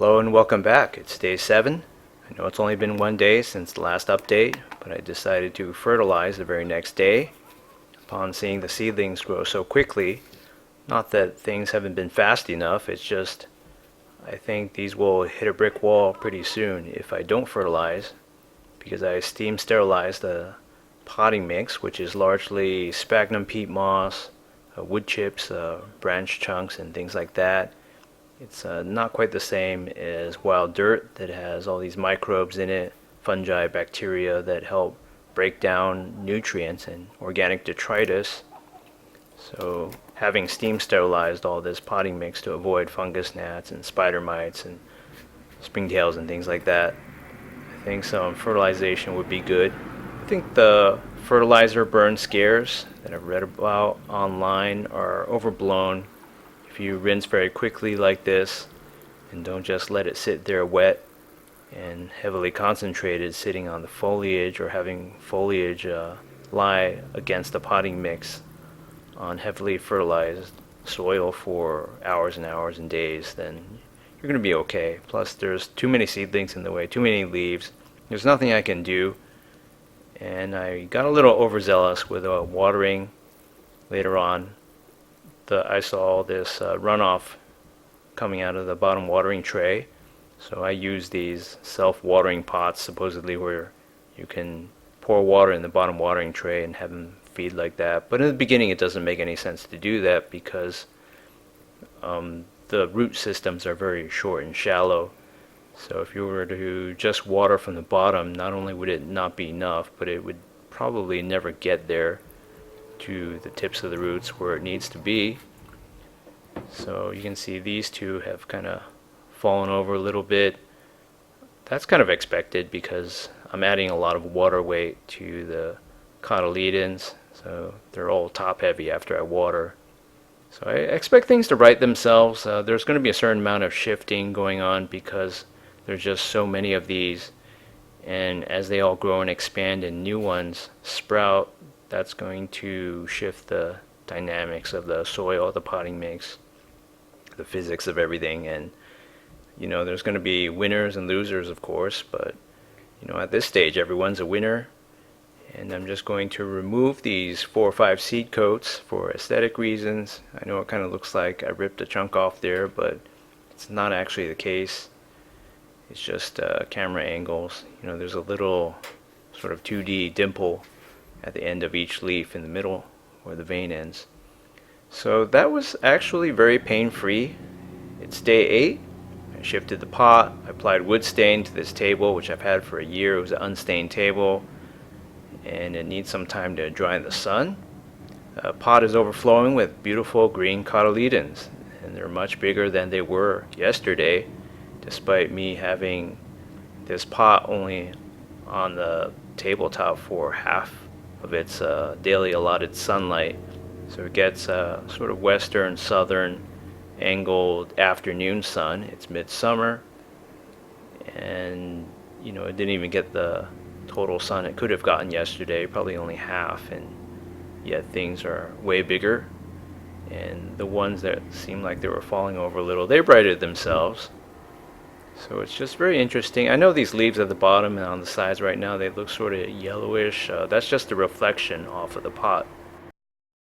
Hello and welcome back. It's day 7. I know it's only been one day since the last update, but I decided to fertilize the very next day upon seeing the seedlings grow so quickly. Not that things haven't been fast enough, it's just I think these will hit a brick wall pretty soon if I don't fertilize, because I steam sterilize the potting mix, which is largely sphagnum peat moss, wood chips, branch chunks, and things like that. It's not quite the same as wild dirt that has all these microbes in it, fungi, bacteria that help break down nutrients and organic detritus. So having steam sterilized all this potting mix to avoid fungus gnats and spider mites and springtails and things like that, I think some fertilization would be good. I think the fertilizer burn scares that I've read about online are overblown. If you rinse very quickly like this and don't just let it sit there wet and heavily concentrated sitting on the foliage or having foliage lie against the potting mix on heavily fertilized soil for hours and hours and days, then you're going to be okay. Plus there's too many seedlings in the way, too many leaves. There's nothing I can do, and I got a little overzealous with watering later on. I saw this runoff coming out of the bottom watering tray, so I use these self-watering pots supposedly where you can pour water in the bottom watering tray and have them feed like that. But in the beginning it doesn't make any sense to do that because the root systems are very short and shallow. So if you were to just water from the bottom, not only would it not be enough, but it would probably never get there to the tips of the roots where it needs to be. So you can see these two have kind of fallen over a little bit. That's kind of expected because I'm adding a lot of water weight to the cotyledons, so they're all top heavy after I water. So I expect things to right themselves. There's going to be a certain amount of shifting going on because there's just so many of these, and as they all grow and expand and new ones sprout, that's going to shift the dynamics of the soil, the potting mix, the physics of everything. And there's going to be winners and losers, of course, but at this stage everyone's a winner. And I'm just going to remove these 4 or 5 seed coats for aesthetic reasons. I know it kind of looks like I ripped a chunk off there, but it's not actually the case. It's just camera angles. There's a little sort of 2D dimple at the end of each leaf in the middle where the vein ends. So that was actually very pain-free. It's day 8. I shifted the pot. I applied wood stain to this table, which I've had for a year. It was an unstained table, and it needs some time to dry in the sun. The pot is overflowing with beautiful green cotyledons, and they're much bigger than they were yesterday, despite me having this pot only on the tabletop for half of its daily allotted sunlight. So it gets sort of western, southern, angled afternoon sun. It's midsummer, and it didn't even get the total sun it could have gotten yesterday, probably only half, and yet things are way bigger. And the ones that seemed like they were falling over a little, they righted themselves. So it's just very interesting. I know these leaves at the bottom and on the sides right now, they look sort of yellowish. That's just a reflection off of the pot.